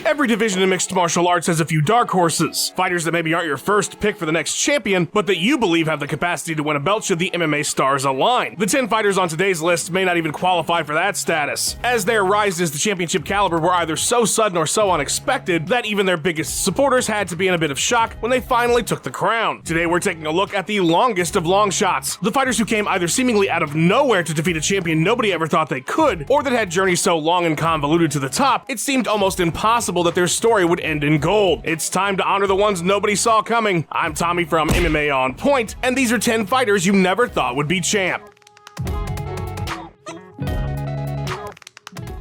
Every division in mixed martial arts has a few dark horses, fighters that maybe aren't your first pick for the next champion, but that you believe have the capacity to win a belt should the MMA stars align. The 10 fighters on today's list may not even qualify for that status, as their rises to championship caliber were either so sudden or so unexpected that even their biggest supporters had to be in a bit of shock when they finally took the crown. Today we're taking a look at the longest of long shots, the fighters who came either seemingly out of nowhere to defeat a champion nobody ever thought they could, or that had journeys so long and convoluted to the top, it seemed almost impossible that their story would end in gold. It's time to honor the ones nobody saw coming. I'm Tommy from MMA On Point, and these are 10 fighters you never thought would be champ.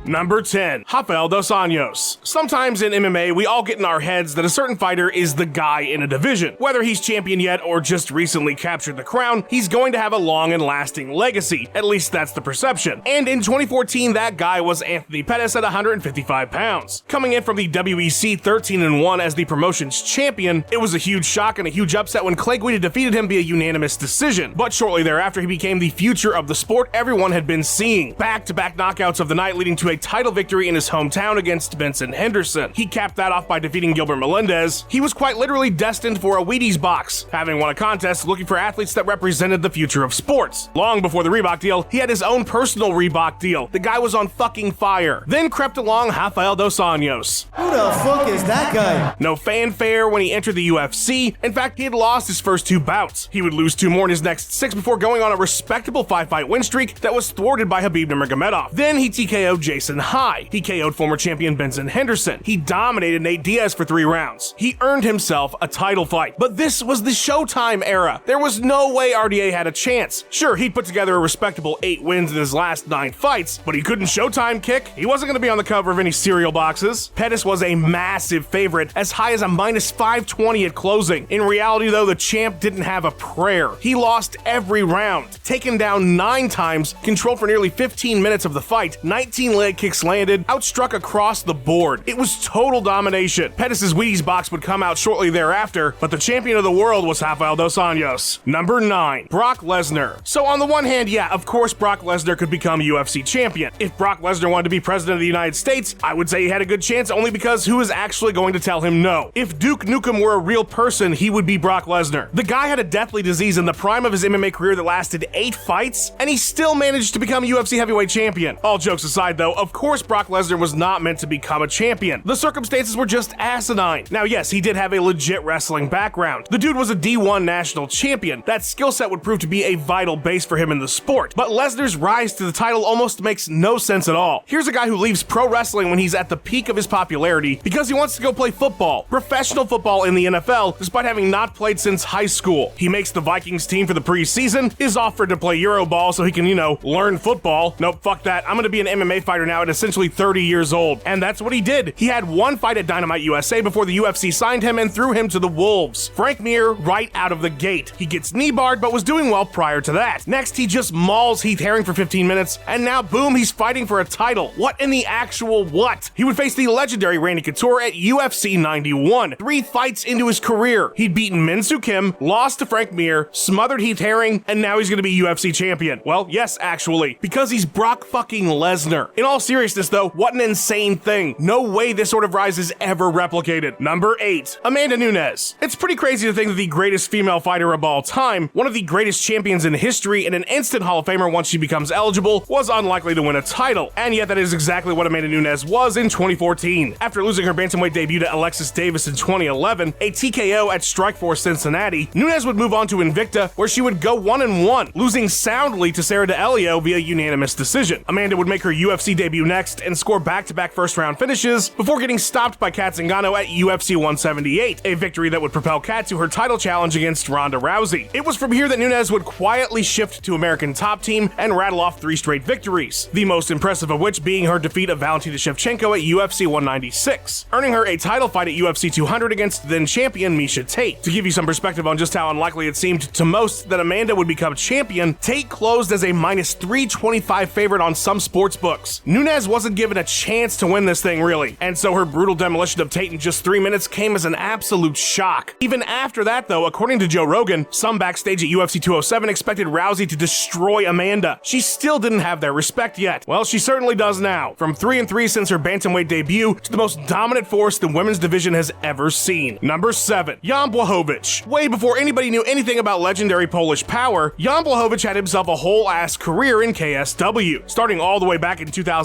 Number 10. Rafael dos Anjos. Sometimes in MMA, we all get in our heads that a certain fighter is the guy in a division. Whether he's champion yet or just recently captured the crown, he's going to have a long and lasting legacy. At least that's the perception. And in 2014, that guy was Anthony Pettis at 155 pounds. Coming in from the WEC 13-1 as the promotion's champion, it was a huge shock and a huge upset when Clay Guida defeated him via unanimous decision. But shortly thereafter, he became the future of the sport everyone had been seeing. Back-to-back knockouts of the night leading to a title victory in his hometown against Benson Henderson. He capped that off by defeating Gilbert Melendez. He was quite literally destined for a Wheaties box, having won a contest looking for athletes that represented the future of sports. Long before the Reebok deal, he had his own personal Reebok deal. The guy was on fucking fire. Then crept along Rafael dos Anjos. Who the fuck is that guy? No fanfare when he entered the UFC. In fact, he had lost his first 2 bouts. He would lose 2 more in his next 6 before going on a respectable 5-fight win streak that was thwarted by Khabib Nurmagomedov. Then he TKO'd Jason High. He KO'd former champion Benson Henderson. He dominated Nate Diaz for 3 rounds. He earned himself a title fight. But this was the Showtime era. There was no way RDA had a chance. Sure, he'd put together a respectable 8 wins in his last 9 fights, but he couldn't Showtime kick. He wasn't going to be on the cover of any cereal boxes. Pettis was a massive favorite, as high as a -520 at closing. In reality, though, the champ didn't have a prayer. He lost every round, taken down 9 times, controlled for nearly 15 minutes of the fight, 19 leg kicks landed, outstruck across the board. It was total domination. Pettis' Wheaties box would come out shortly thereafter, but the champion of the world was Rafael dos Anjos. Number 9. Brock Lesnar. So on the one hand, yeah, of course Brock Lesnar could become UFC champion. If Brock Lesnar wanted to be president of the United States, I would say he had a good chance only because who is actually going to tell him no? If Duke Nukem were a real person, he would be Brock Lesnar. The guy had a deathly disease in the prime of his MMA career that lasted 8 fights, and he still managed to become UFC heavyweight champion. All jokes aside though, of course Brock Lesnar was not meant to become a champion. The circumstances were just asinine. Now yes, he did have a legit wrestling background. The dude was a D1 national champion. That skill set would prove to be a vital base for him in the sport. But Lesnar's rise to the title almost makes no sense at all. Here's a guy who leaves pro wrestling when he's at the peak of his popularity because he wants to go play football. Professional football in the NFL, despite having not played since high school. He makes the Vikings team for the preseason, is offered to play Euroball so he can, learn football. Nope, fuck that. I'm gonna be an MMA fighter now at essentially 30 years old. And that's what he did. He had 1 fight at Dynamite USA before the UFC signed him and threw him to the wolves. Frank Mir right out of the gate. He gets knee barred but was doing well prior to that. Next, he just mauls Heath Herring for 15 minutes, and now boom, he's fighting for a title. What in the actual what? He would face the legendary Randy Couture at UFC 91. 3 fights into his career. He'd beaten Min Soo Kim, lost to Frank Mir, smothered Heath Herring, and now he's gonna be UFC champion. Well, yes, actually, because he's Brock fucking Lesnar. In all seriousness though, what an insane thing. No way this sort of rise is ever replicated. Number 8. Amanda Nunes. It's pretty crazy to think that the greatest female fighter of all time, one of the greatest champions in history, and an instant Hall of Famer once she becomes eligible, was unlikely to win a title. And yet that is exactly what Amanda Nunes was in 2014. After losing her bantamweight debut to Alexis Davis in 2011, a TKO at Strikeforce Cincinnati, Nunes would move on to Invicta, where she would go 1-1, losing soundly to Sarah D'Elio via unanimous decision. Amanda would make her UFC debut next and score back-to-back first-round finishes before getting stopped by Kat Zingano at UFC 178, a victory that would propel Kat to her title challenge against Ronda Rousey. It was from here that Nunes would quietly shift to American Top Team and rattle off 3 straight victories, the most impressive of which being her defeat of Valentina Shevchenko at UFC 196, earning her a title fight at UFC 200 against then-champion Miesha Tate. To give you some perspective on just how unlikely it seemed to most that Amanda would become champion, Tate closed as a -325 favorite on some sports books. Nunes wasn't given a chance to win this thing really, and so her brutal demolition of Tate in just 3 minutes came as an absolute shock. Even after that though, according to Joe Rogan, some backstage at UFC 207 expected Rousey to destroy Amanda. She still didn't have their respect yet. Well, she certainly does now. From 3-3 since her bantamweight debut to the most dominant force the women's division has ever seen. Number 7, Jan Blachowicz. Way before anybody knew anything about legendary Polish power, Jan Blachowicz had himself a whole-ass career in KSW. Starting all the way back in 2007,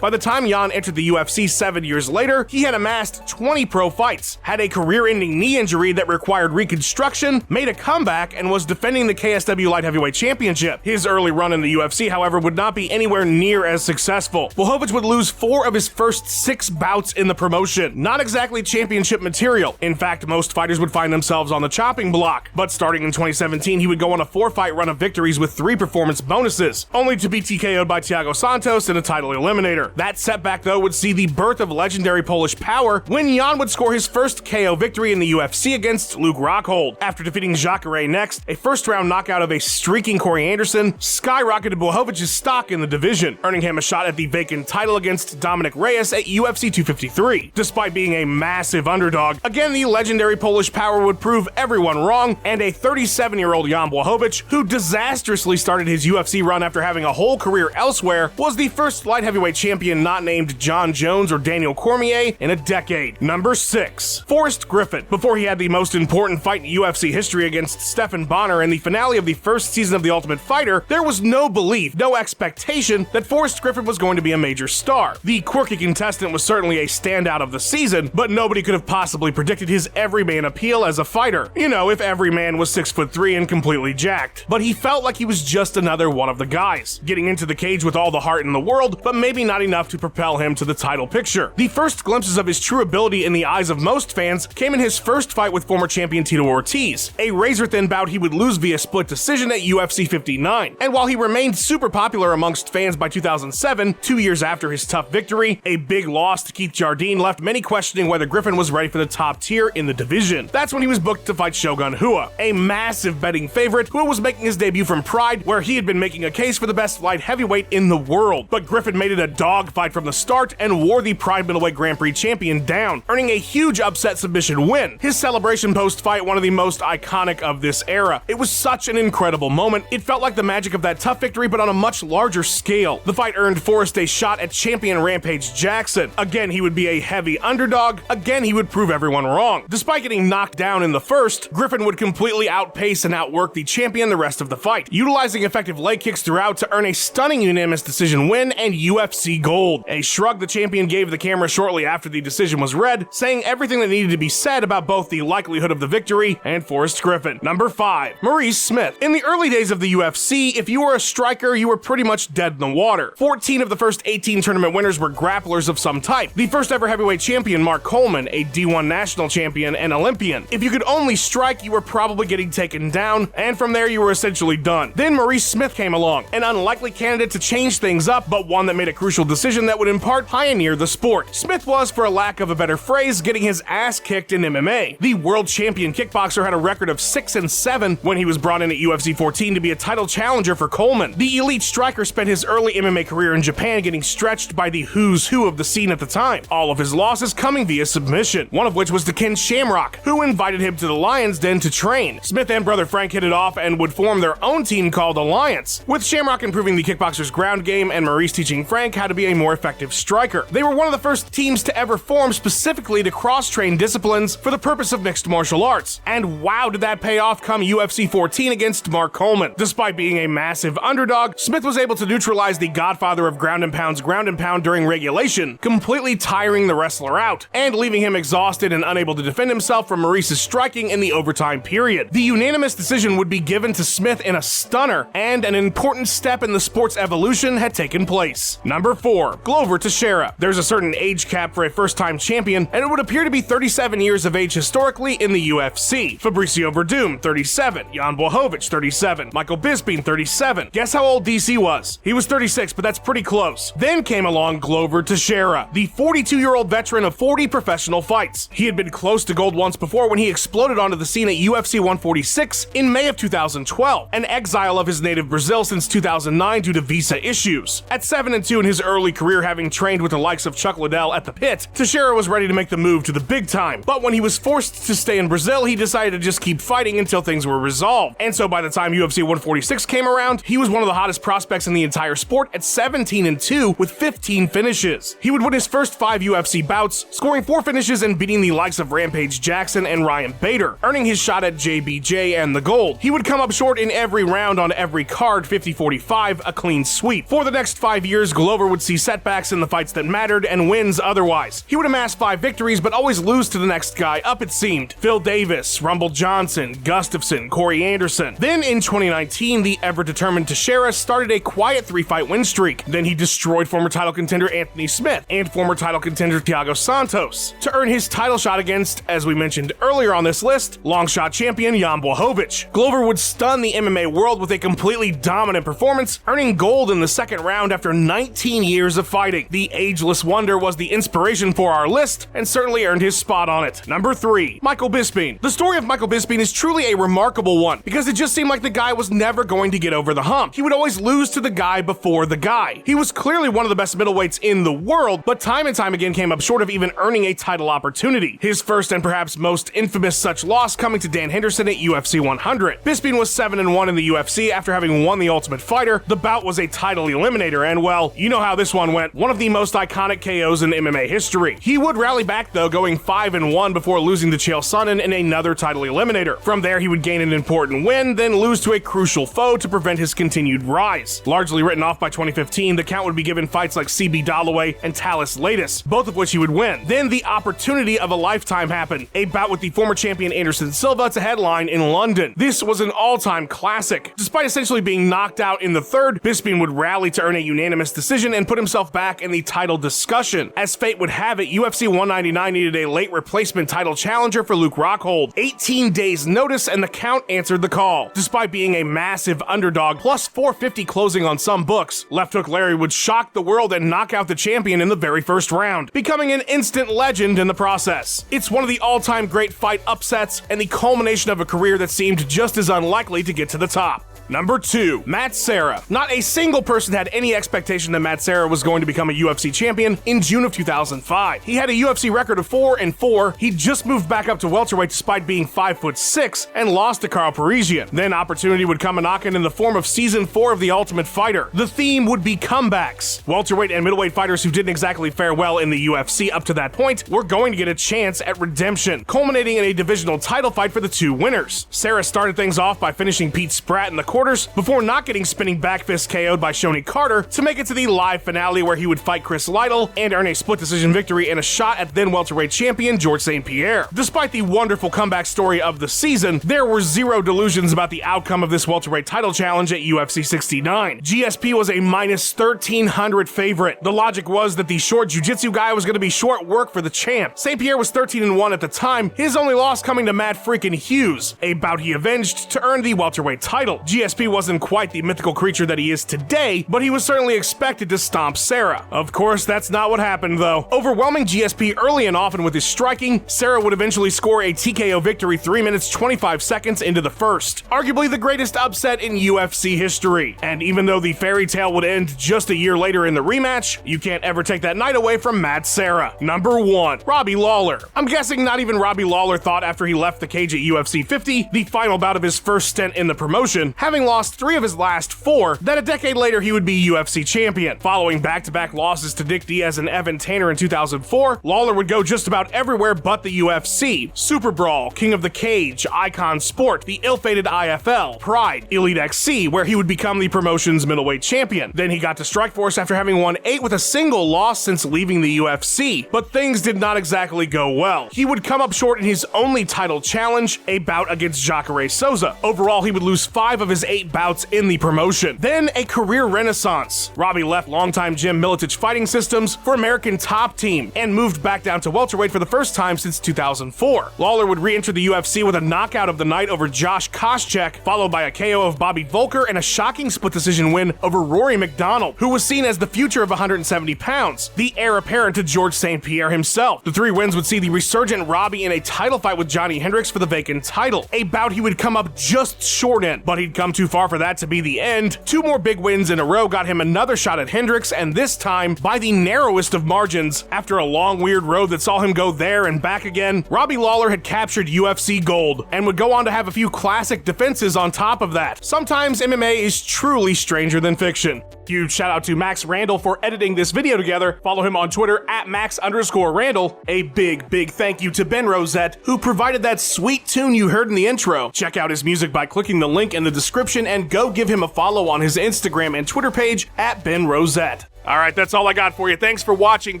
by the time Jan entered the UFC 7 years later, he had amassed 20 pro fights, had a career-ending knee injury that required reconstruction, made a comeback, and was defending the KSW Light Heavyweight Championship. His early run in the UFC, however, would not be anywhere near as successful. Blachowicz would lose 4 of his first 6 bouts in the promotion. Not exactly championship material. In fact, most fighters would find themselves on the chopping block. But starting in 2017, he would go on a 4-fight run of victories with 3 performance bonuses, only to be TKO'd by Thiago Santos in a title eliminator. That setback, though, would see the birth of legendary Polish power when Jan would score his first KO victory in the UFC against Luke Rockhold. After defeating Jacare next, a first-round knockout of a streaking Corey Anderson skyrocketed Blachowicz's stock in the division, earning him a shot at the vacant title against Dominic Reyes at UFC 253. Despite being a massive underdog, again the legendary Polish power would prove everyone wrong, and a 37-year-old Jan Blachowicz, who disastrously started his UFC run after having a whole career elsewhere, was the first light heavyweight champion not named John Jones or Daniel Cormier in a decade. Number 6, Forrest Griffin. Before he had the most important fight in UFC history against Stephan Bonner in the finale of the first season of The Ultimate Fighter, there was no belief, no expectation that Forrest Griffin was going to be a major star. The quirky contestant was certainly a standout of the season, but nobody could have possibly predicted his everyman appeal as a fighter. You know, if every man was 6'3" and completely jacked. But he felt like he was just another one of the guys, getting into the cage with all the heart in the world, but maybe not enough to propel him to the title picture. The first glimpses of his true ability in the eyes of most fans came in his first fight with former champion Tito Ortiz, a razor-thin bout he would lose via split decision at UFC 59. And while he remained super popular amongst fans by 2007, 2 years after his tough victory, a big loss to Keith Jardine left many questioning whether Griffin was ready for the top tier in the division. That's when he was booked to fight Shogun Rua, a massive betting favorite who was making his debut from Pride, where he had been making a case for the best light heavyweight in the world. But Griffin made it a dogfight from the start and wore the Pride Middleweight Grand Prix champion down, earning a huge upset submission win. His celebration post-fight, one of the most iconic of this era. It was such an incredible moment. It felt like the magic of that tough victory, but on a much larger scale. The fight earned Forrest a shot at champion Rampage Jackson. Again, he would be a heavy underdog. Again, he would prove everyone wrong. Despite getting knocked down in the first, Griffin would completely outpace and outwork the champion the rest of the fight, utilizing effective leg kicks throughout to earn a stunning unanimous decision win and UFC gold. A shrug the champion gave the camera shortly after the decision was read, saying everything that needed to be said about both the likelihood of the victory and Forrest Griffin. Number 5, Maurice Smith. In the early days of the UFC, if you were a striker, you were pretty much dead in the water. 14 of the first 18 tournament winners were grapplers of some type. The first ever heavyweight champion, Mark Coleman, a D1 national champion and Olympian. If you could only strike, you were probably getting taken down, and from there you were essentially done. Then Maurice Smith came along, an unlikely candidate to change things up, but one that made a crucial decision that would in part pioneer the sport. Smith was, for a lack of a better phrase, getting his ass kicked in MMA. The world champion kickboxer had a record of 6-7 when he was brought in at UFC 14 to be a title challenger for Coleman. The elite striker spent his early MMA career in Japan getting stretched by the who's who of the scene at the time, all of his losses coming via submission, one of which was to Ken Shamrock, who invited him to the Lion's Den to train. Smith and brother Frank hit it off and would form their own team called Alliance, with Shamrock improving the kickboxer's ground game and Maurice teaching Frank how to be a more effective striker. They were one of the first teams to ever form specifically to cross-train disciplines for the purpose of mixed martial arts, and wow did that pay off come UFC 14 against Mark Coleman. Despite being a massive underdog, Smith was able to neutralize the godfather of ground and pound during regulation, completely tiring the wrestler out, and leaving him exhausted and unable to defend himself from Maurice's striking in the overtime period. The unanimous decision would be given to Smith in a stunner, and an important step in the sport's evolution had taken place. Number 4, Glover Teixeira. There's a certain age cap for a first-time champion, and it would appear to be 37 years of age historically in the UFC. Fabricio Verdum, 37. Jan Blachowicz, 37. Michael Bisping, 37. Guess how old DC was? He was 36, but that's pretty close. Then came along Glover Teixeira, the 42-year-old veteran of 40 professional fights. He had been close to gold once before when he exploded onto the scene at UFC 146 in May of 2012, an exile of his native Brazil since 2009 due to visa issues. At 7 7-2 in his early career, having trained with the likes of Chuck Liddell at the pit, Teixeira was ready to make the move to the big time. But when he was forced to stay in Brazil, he decided to just keep fighting until things were resolved. And so by the time UFC 146 came around, he was one of the hottest prospects in the entire sport at 17-2 with 15 finishes. He would win his first 5 UFC bouts, scoring 4 finishes and beating the likes of Rampage Jackson and Ryan Bader, earning his shot at JBJ and the gold. He would come up short in every round on every card, 50-45, a clean sweep. For the next 5 years, Glover would see setbacks in the fights that mattered and wins otherwise. He would amass 5 victories, but always lose to the next guy up, it seemed. Phil Davis, Rumble Johnson, Gustafsson, Corey Anderson. Then in 2019, the ever-determined Teixeira started a quiet 3-fight win streak. Then he destroyed former title contender Anthony Smith and former title contender Thiago Santos to earn his title shot against, as we mentioned earlier on this list, long shot champion Jan Blachowicz. Glover would stun the MMA world with a completely dominant performance, earning gold in the second round after 19 years of fighting. The ageless wonder was the inspiration for our list and certainly earned his spot on it. Number 3, Michael Bisping. The story of Michael Bisping is truly a remarkable one because it just seemed like the guy was never going to get over the hump. He would always lose to the guy before the guy. He was clearly one of the best middleweights in the world, but time and time again came up short of even earning a title opportunity. His first and perhaps most infamous such loss coming to Dan Henderson at UFC 100. Bisping was 7-1 in the UFC after having won the Ultimate Fighter. The bout was a title eliminator, and well, you know how this one went. One of the most iconic KOs in MMA history. He would rally back though, going 5-1 before losing to Chael Sonnen in another title eliminator. From there, he would gain an important win, then lose to a crucial foe to prevent his continued rise. Largely written off by 2015, the count would be given fights like CB Dalloway and Talis Latis, both of which he would win. Then the opportunity of a lifetime happened, a bout with the former champion Anderson Silva to headline in London. This was an all-time classic. Despite essentially being knocked out in the third, Bisping would rally to earn a unanimous decision and put himself back in the title discussion. As fate would have it, UFC 199 needed a late replacement title challenger for Luke Rockhold. 18 days notice and the count answered the call. Despite being a massive underdog, plus 450 closing on some books, Left Hook Larry would shock the world and knock out the champion in the very first round, becoming an instant legend in the process. It's one of the all-time great fight upsets and the culmination of a career that seemed just as unlikely to get to the top. Number 2, Matt Serra. Not a single person had any expectation that Matt Serra was going to become a UFC champion in June of 2005. He had a UFC record of 4-4. He just moved back up to welterweight despite being 5'6" and lost to Carl Parisian. Then opportunity would come a-knocking in the form of Season 4 of The Ultimate Fighter. The theme would be comebacks. Welterweight and middleweight fighters who didn't exactly fare well in the UFC up to that point were going to get a chance at redemption, culminating in a divisional title fight for the 2 winners. Serra started things off by finishing Pete Spratt in the quarters before not getting spinning back fist KO'd by Shoney Carter to make it to the live finale where he would fight Chris Lytle and earn a split decision victory and a shot at then welterweight champion George St. Pierre. Despite the wonderful comeback story of the season, there were zero delusions about the outcome of this welterweight title challenge at UFC 69. GSP was a minus 1,300 favorite. The logic was that the short jiu-jitsu guy was going to be short work for the champ. St. Pierre was 13-1 at the time, his only loss coming to Matt freaking Hughes, a bout he avenged to earn the welterweight title. GSP wasn't quite the mythical creature that he is today, but he was certainly expected to stomp Serra. Of course, that's not what happened though. Overwhelming GSP early and often with his striking, Serra would eventually score a TKO victory 3 minutes 25 seconds into the first. Arguably the greatest upset in UFC history. And even though the fairy tale would end just a year later in the rematch, you can't ever take that night away from Matt Serra. Number 1, Robbie Lawler. I'm guessing not even Robbie Lawler thought after he left the cage at UFC 50, the final bout of his first stint in the promotion, having lost 3 of his last 4, that a decade later he would be UFC champion. Following back-to-back losses to Nick Diaz and Evan Tanner in 2004, Lawler would go just about everywhere but the UFC. Super Brawl, King of the Cage, Icon Sport, the ill-fated IFL, Pride, Elite XC, where he would become the promotion's middleweight champion. Then he got to Strikeforce after having won 8 with a single loss since leaving the UFC, but things did not exactly go well. He would come up short in his only title challenge, a bout against Jacare Souza. Overall, he would lose 5 of his 8 bouts in the promotion. Then a career renaissance. Robbie left longtime Jim Militich Fighting Systems for American Top Team and moved back down to welterweight for the first time since 2004. Lawler would re-enter the UFC with a knockout of the night over Josh Koscheck, followed by a KO of Bobby Volker and a shocking split decision win over Rory McDonald, who was seen as the future of 170 pounds, the heir apparent to George St. Pierre himself. The 3 wins would see the resurgent Robbie in a title fight with Johnny Hendricks for the vacant title, a bout he would come up just short in, but he'd come come too far for that to be the end. 2 more big wins in a row got him another shot at Hendricks, and this time by the narrowest of margins. After a long weird road that saw him go there and back again, Robbie Lawler had captured UFC gold, and would go on to have a few classic defenses on top of that. Sometimes MMA is truly stranger than fiction. Huge shout out to Max Randall for editing this video together. Follow him on Twitter at Max_Randall. A big thank you to Ben Rosette, who provided that sweet tune you heard in the intro. Check out his music by clicking the link in the description, and go give him a follow on his Instagram and Twitter page at Ben Rosette. Alright, that's all I got for you. Thanks for watching.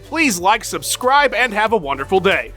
Please like, subscribe, and have a wonderful day.